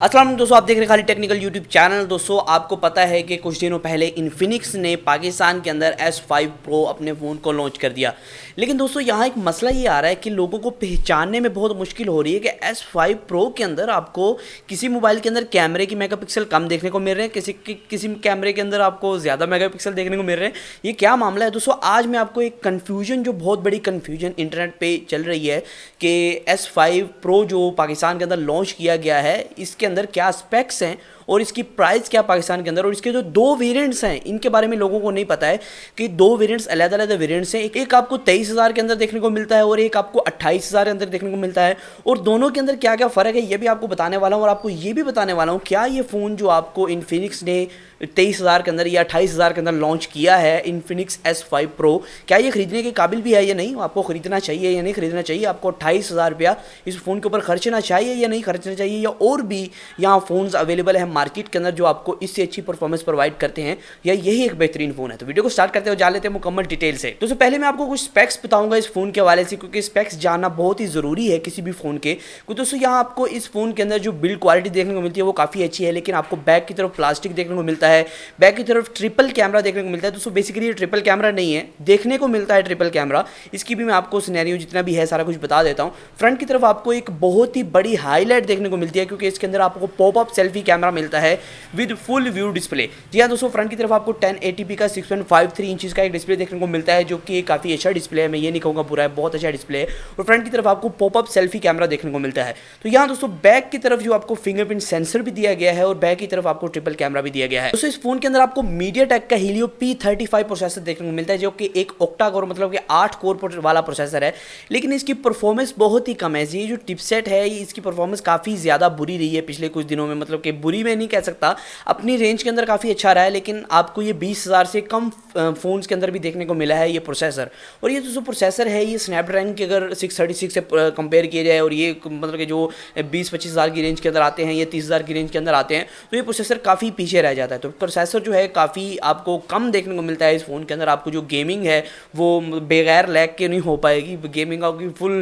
अस्सलाम वालेकुम दोस्तों, आप देख रहे हैं खाली टेक्निकल यूट्यूब चैनल। दोस्तों आपको पता है कि कुछ दिनों पहले इन्फिनिक्स ने पाकिस्तान के अंदर S5 Pro अपने फ़ोन को लॉन्च कर दिया। लेकिन दोस्तों यहाँ एक मसला ये आ रहा है कि लोगों को पहचानने में बहुत मुश्किल हो रही है कि S5 Pro के अंदर आपको किसी मोबाइल के अंदर कैमरे की मेगापिक्सल कम देखने को मिल रहे हैं, किसी कैमरे के अंदर आपको ज़्यादा मेगापिक्सल देखने को मिल रहे हैं। ये क्या मामला है दोस्तों? आज मैं आपको एक कन्फ्यूजन, जो बहुत बड़ी कन्फ्यूजन इंटरनेट पर चल रही है कि S5 Pro जो पाकिस्तान के अंदर लॉन्च किया गया है, इसके अंदर क्या स्पेक्स हैं और इसकी प्राइस क्या पाकिस्तान के अंदर, और इसके जो दो वेरिएंट्स हैं इनके बारे में लोगों को नहीं पता है कि दो वेरिएंट्स अलग अलग वेरिएंट्स हैं। एक आपको 23,000 के अंदर देखने को मिलता है और एक आपको 28,000 के अंदर देखने को मिलता है, और दोनों के अंदर क्या क्या फ़र्क है ये भी आपको बताने वाला हूँ। और आपको ये भी बताने वाला हूँ क्या ये फ़ोन जो आपको इन्फिनिक्स ने 23,000 के अंदर या 28,000 के अंदर लॉन्च किया है, इन्फिनिक्स S5 Pro, क्या ये खरीदने के काबिल भी है या नहीं, आपको खरीदना चाहिए या नहीं खरीदना चाहिए, आपको 28,000 रुपया इस फ़ोन के ऊपर खर्चना चाहिए या नहीं खर्चना चाहिए, या और भी यहाँ फ़ोन्स अवेलेबल है मार्केट के अंदर जो आपको इससे अच्छी परफॉर्मेंस प्रोवाइड करते हैं, या यही एक बेहतरीन फ़ोन है। तो वीडियो को स्टार्ट करते हुए जा लेते हैं मुकम्मल डिटेल से। दोस्तों पहले मैं आपको कुछ स्पेक्स बताऊंगा इस फ़ोन के हवाले से, क्योंकि स्पेक्स जानना बहुत ही ज़रूरी है किसी भी फ़ोन के। क्योंकि दोस्तों यहाँ आपको इस फ़ोन के अंदर जो बिल्ड क्वालिटी देखने को मिलती है वो काफ़ी अच्छी है, लेकिन आपको बैक की तरफ प्लास्टिक देखने को मिलता है, बैक की तरफ ट्रिपल कैमरा देखने को मिलता है। दोस्तों बेसिकली ये ट्रिपल कैमरा नहीं है, देखने को मिलता है ट्रिपल कैमरा, इसकी भी मैं आपको सिनेरियो जितना भी है सारा कुछ बता देता हूँ। फ्रंट की तरफ आपको एक बहुत ही बड़ी हाईलाइट देखने को मिलती है, क्योंकि इसके अंदर आपको पॉपअप सेल्फी कैमरा मिलता है विद फुल व्यू डिस्प्ले। जी हाँ दोस्तों, फ्रंट की तरफ आपको 1080p का 6.53 इंचज़ का एक डिस्प्ले देखने को मिलता है, जो कि काफ़ी अच्छा डिस्प्ले है, मैं ये नहीं कहूँगा बुरा है, बहुत अच्छा डिस्प्ले है। और फ्रंट की तरफ आपको पॉपअप सेल्फी कैमरा देखने को मिलता है। तो यहाँ दोस्तों बैक की तरफ जो आपको फिंगरप्रिंट सेंसर भी दिया गया है और बैक की तरफ आपको ट्रिपल कैमरा भी दिया गया है। दोस्तों इस फोन के अंदर आपको MediaTek का Helio P35 प्रोसेसर देखने को मिलता है, जो कि एक ऑक्टा कोर मतलब कि 8 कोर वाला प्रोसेसर है, लेकिन इसकी परफॉर्मेंस बहुत ही कम है। ये जो चिपसेट है इसकी परफॉर्मेंस काफ़ी ज़्यादा बुरी रही है पिछले कुछ दिनों में, मतलब कि बुरी मैं नहीं कह सकता, अपनी रेंज के अंदर काफ़ी अच्छा रहा है, लेकिन आपको ये 20,000 से कम फ़ोन्स के अंदर भी देखने को मिला है ये प्रोसेसर। और ये जो प्रोसेसर है ये स्नैपड्रैगन के अगर 636 से कंपेयर किया जाए, और ये मतलब कि जो 20-25,000 की रेंज के अंदर आते हैं, ये 30,000 की रेंज के अंदर आते हैं, तो ये प्रोसेसर काफ़ी पीछे रह जाता है। तो प्रोसेसर जो है काफ़ी आपको कम देखने को मिलता है इस फ़ोन के अंदर। आपको जो गेमिंग है वो बगैर लैग के नहीं हो पाएगी, गेमिंग आपकी फुल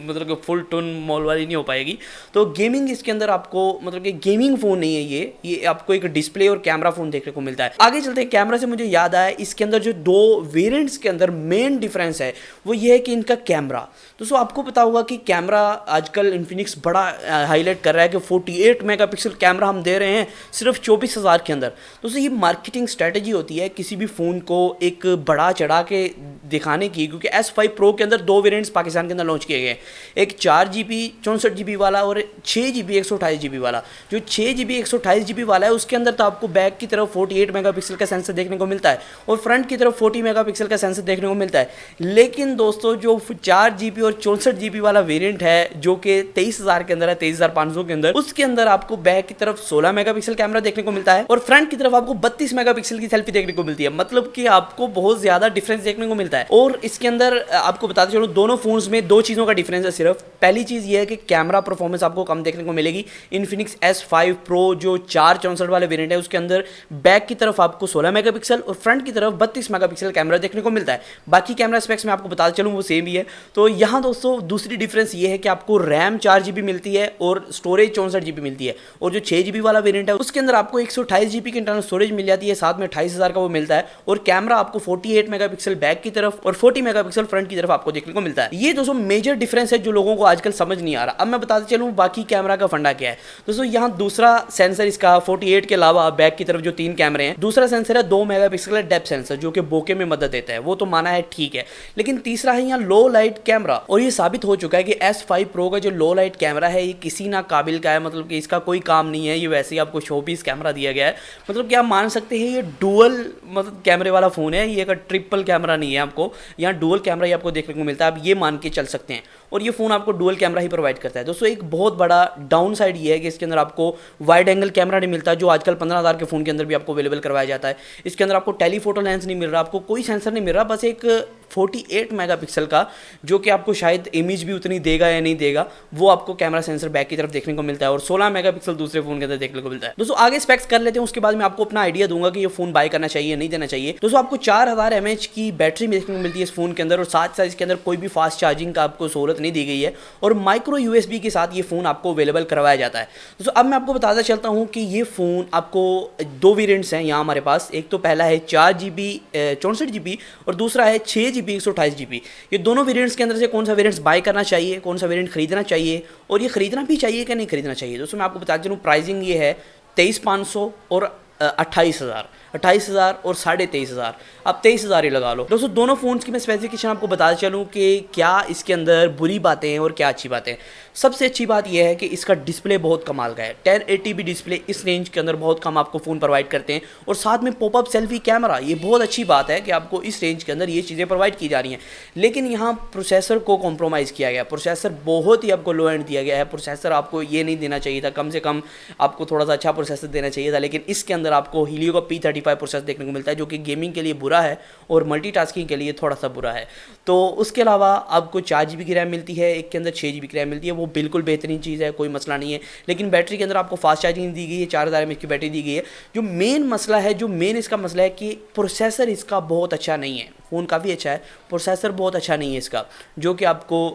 मतलब कि फुल टोन मॉल वाली नहीं हो पाएगी। तो गेमिंग इसके अंदर आपको मतलब कि गेमिंग फ़ोन नहीं है ये आपको एक डिस्प्ले और कैमरा फ़ोन देखने को मिलता है। आगे चलते हैं, कैमरा से मुझे याद आया इसके अंदर जो दो वेरिएंट्स के अंदर मेन डिफरेंस है वो ये है कि इनका कैमरा। दोस्तों आपको पता होगा कि कैमरा आजकल इन्फिनिक्स बड़ा हाईलाइट कर रहा है कि 48 मेगापिक्सल कैमरा हम दे रहे हैं सिर्फ 24,000 के अंदर। दोस्तों ये मार्केटिंग स्ट्रेटजी होती है किसी भी फ़ोन को एक बड़ा चढ़ा के दिखाने की, क्योंकि S5 Pro के अंदर दो वेरिएंट्स पाकिस्तान के अंदर लॉन्च किए गए, एक 4GB 64GB वाला और 6GB 128GB वाला। जो 6GB 128GB वाला है उसके अंदर तो आपको बैक की तरफ 48 मेगापिक्सल का सेंसर देखने को मिलता है और फ्रंट की तरफ 40 मेगापिक्सल का सेंसर देखने को मिलता है। लेकिन दोस्तों जो 4GB और 64GB वाला वेरिएंट है जो कि 23,000 के अंदर है, 23,500 के अंदर, उसके अंदर आपको बैक की तरफ 16 मेगापिक्सल कैमरा देखने को मिलता है और फ्रंट की तरफ आपको 32 मेगापिक्सल की सेल्फी देखने को मिलती है। मतलब कि आपको बहुत ज्यादा डिफरेंस देखने को मिलता है। और इसके अंदर आपको बताते चलो दोनों फोन्स में दो चीज़ों का डिफरेंस है सिर्फ। पहली चीज़ ये है कि कैमरा परफॉर्मेंस आपको कम देखने को मिलेगी। इन्फिनिक्स S5 Pro जो 464 वाले वेरिएंट है उसके अंदर बैक की तरफ आपको 16 मेगापिक्सल और फ्रंट की तरफ 32 मेगापिक्सल कैमरा देखने को मिलता है। बाकी कैमरा स्पेक्स में आपको बताते चलूँ वो सेम ही है। तो यहाँ दोस्तों दूसरी डिफरेंस ये है कि आपको रैम 4GB मिलती है और स्टोरेज 64GB मिलती है, और जो 6GB वाला वेरिएंट है उसके अंदर आपको 128GB की इंटरनल स्टोरेज मिल जाती है, साथ में 28,000 का वो मिलता है, और कैमरा आपको 48 मेगापिक्सल बैक की तरफ और 40 मेगापिक्सल फ्रंट की तरफ आपको देखने को मिलता है। ये दोस्तों मेजर डिफरेंस है जो लोगों को आजकल समझ नहीं आ रहा। अब मैं बताते चलूँ बाकी कैमरा का फंडा क्या है। दोस्तों यहाँ दूसरा सेंसर इसका 48 के अलावा बैक की तरफ जो 3 कैमरे हैं, दूसरा सेंसर है 2 मेगापिक्सल का डेप्थ सेंसर जो कि बोके में मदद देता है, वो तो माना है ठीक है। लेकिन तीसरा है यहाँ लो लाइट कैमरा, और ये साबित हो चुका है कि S5 Pro का जो लो लाइट कैमरा है ये किसी ना काबिल का है, मतलब कि इसका कोई काम नहीं है, ये वैसे ही आपको शोपीस कैमरा दिया गया है। मतलब कि आप मान सकते हैं ये डुअल मतलब कैमरे वाला फ़ोन है, ये एक ट्रिपल कैमरा नहीं है। आपको यहाँ डुअल कैमरा ही आपको देखने को मिलता है, आप ये मान के चल सकते हैं, और ये फ़ोन आपको डुअल कैमरा ही प्रोवाइड करता है। दोस्तों एक बहुत बड़ा डाउन साइड ये है कि इसके अंदर आपको वाइड एंगल कैमरा नहीं मिलता, जो आजकल 15,000 के फ़ोन के अंदर भी आपको अवेलेबल करवाया जाता है। इसके अंदर आपको टेलीफोटो लेंस नहीं मिल रहा, आपको कोई सेंसर नहीं मिल रहा, बस एक 48 मेगापिक्सल का, जो कि आपको शायद इमेज भी उतनी देगा या नहीं देगा, वो आपको कैमरा सेंसर बैक की तरफ देखने को मिलता है, और 16 मेगापिक्सल दूसरे फोन के अंदर देखने को मिलता है। दोस्तों आगे स्पेक्स कर लेते हैं, उसके बाद मैं आपको अपना आइडिया दूंगा कि ये फोन बाय करना चाहिए नहीं देना चाहिए। दोस्तों आपको 4000 mAh की बैटरी देखने को मिलती है इस फोन के अंदर, और साथ साथ इसके अंदर कोई भी फास्ट चार्जिंग का आपको सहूलत नहीं दी गई है, और माइक्रो USB के साथ ये फोन आपको अवेलेबल करवाया जाता है। दोस्तों अब मैं आपको बताता चलता हूँ कि ये फोन आपको 2 वेरिएंट्स हैं यहाँ हमारे पास। एक तो पहला है 4GB 64GB, और दूसरा है 6GB 128GB। ये दोनों वेरिएंट्स के अंदर से कौन सा वेरिएंट्स बाय करना चाहिए, कौन सा वेरिएंट खरीदना चाहिए, और ये खरीदना भी चाहिए कि नहीं खरीदना चाहिए। दोस्तों मैं आपको बता चलूँ, प्राइसिंग ये है 23,500 और 28,000 और 23,500। आप 23,000 ही लगा लो। दोस्तों दोनों फ़ोन्स की मैं स्पेसिफिकेशन आपको बताते चलूँ कि क्या इसके अंदर बुरी बातें हैं और क्या अच्छी बातें हैं। सबसे अच्छी बात यह है कि इसका डिस्प्ले बहुत कमाल का है। 1080p डिस्प्ले इस रेंज के अंदर बहुत कम आपको फ़ोन प्रोवाइड करते हैं, और साथ में पॉपअप सेल्फी कैमरा, ये बहुत अच्छी बात है कि आपको इस रेंज के अंदर ये चीज़ें प्रोवाइड की जा रही हैं। लेकिन यहाँ प्रोसेसर को कॉम्प्रोमाइज़ किया गया, प्रोसेसर बहुत ही आपको लो एंड दिया गया है। प्रोसेसर आपको ये नहीं देना चाहिए था, कम से कम आपको थोड़ा सा अच्छा प्रोसेसर देना चाहिए था, लेकिन इसके अंदर आपको हीलियो का P35 प्रोसेसर देखने को मिलता है, जो कि गेमिंग के लिए बुरा है और मल्टीटास्किंग के लिए थोड़ा सा बुरा है। तो उसके अलावा आपको 4GB की रैम मिलती है, एक के अंदर 6GB की रैम मिलती है, वो बिल्कुल बेहतरीन चीज़ है, कोई मसला नहीं है। लेकिन बैटरी के अंदर आपको फास्ट चार्जिंग दी गई है, 4000 mAh की बैटरी दी गई है। जो मेन मसला है, जो मेन इसका मसला है कि प्रोसेसर इसका बहुत अच्छा नहीं है। फ़ोन काफ़ी अच्छा है, प्रोसेसर बहुत अच्छा नहीं है इसका, जो कि आपको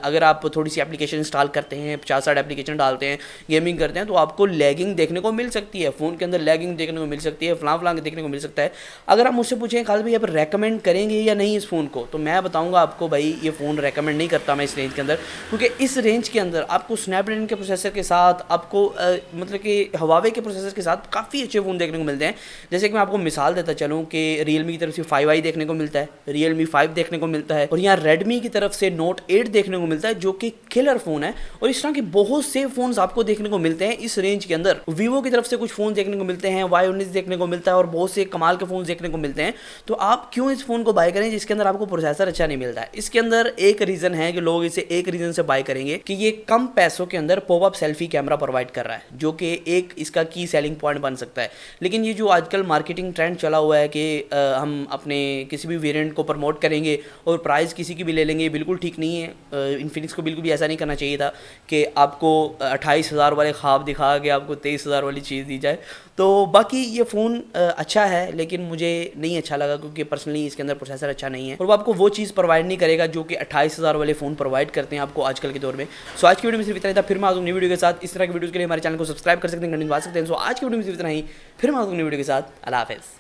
अगर आप थोड़ी सी एप्लीकेशन इंस्टॉल करते हैं, 50-60 एप्लीकेशन डालते हैं, गेमिंग करते हैं, तो आपको लैगिंग देखने को मिल सकती है, फ़ोन के अंदर लैगिंग देखने को मिल सकती है, फलां देखने को मिल सकता है। अगर आप मुझसे पूछें खालिद भाई आप रेकमेंड करेंगे या नहीं इस फ़ोन को, तो मैं बताऊँगा आपको भाई ये फ़ोन रेकमेंड नहीं करता मैं इस रेंज के अंदर, क्योंकि इस रेंज के अंदर आपको स्नैपड्रैगन के प्रोसेसर के साथ, आपको मतलब कि हवावे के प्रोसेसर के साथ काफ़ी अच्छे फ़ोन देखने को मिलते हैं। जैसे कि मैं आपको मिसाल देता चलूँ कि रियलमी की तरफ से 5i देखने को मिलता है, Realme 5 देखने को मिलता है, और यहाँ Redmi की तरफ से Note 8 देखने को मिलता है, जो कि किलर फ़ोन है। और इस तरह के बहुत से फ़ोन्स आपको देखने को मिलते हैं इस रेंज के अंदर। Vivo की तरफ से कुछ फ़ोन देखने को मिलते हैं, Y19 देखने को मिलता है, और बहुत से कमाल के फ़ोन देखने को मिलते हैं। तो आप क्यों इस फ़ोन को बाय करें जिसके अंदर आपको प्रोसेसर अच्छा नहीं मिलता है। इसके अंदर एक रीज़न है कि लोग इसे एक रीज़न से बाय करेंगे कि ये कम पैसों के अंदर पॉपअप सेल्फी कैमरा प्रोवाइड कर रहा है, जो कि एक इसका की सेलिंग पॉइंट बन सकता है। लेकिन ये जो आजकल मार्केटिंग ट्रेंड चला हुआ है कि हम अपने किसी भी वेरिएंट को प्रमोट करेंगे और प्राइस किसी की भी ले लेंगे, बिल्कुल ठीक नहीं है। इन्फिनिक्स को बिल्कुल भी ऐसा नहीं करना चाहिए था कि आपको 28,000 वाले ख्वाब दिखा के आपको 23,000 वाली चीज़ दी जाए। तो बाकी ये फ़ोन अच्छा है, लेकिन मुझे नहीं अच्छा लगा, क्योंकि पर्सनली इसके अंदर प्रोसेसर अच्छा नहीं है, और वो आपको वो चीज़ प्रोवाइड नहीं करेगा जो कि 28,000 वाले फ़ोन प्रोवाइड करते हैं आपको आजकल के दौर में। सो आज की वीडियो में सिर्फ इतना ही था। फिर मैं आज नई वीडियो के साथ। इस तरह की वीडियोज़ के लिए हमारे चैनल को सब्सक्राइब कर सकते हैं, घंटी दबा सकते हैं। सो आज की वीडियो में सिर्फ इतना ही। फिर मैं आज नई वीडियो के साथ। अल्लाह हाफ़िज़।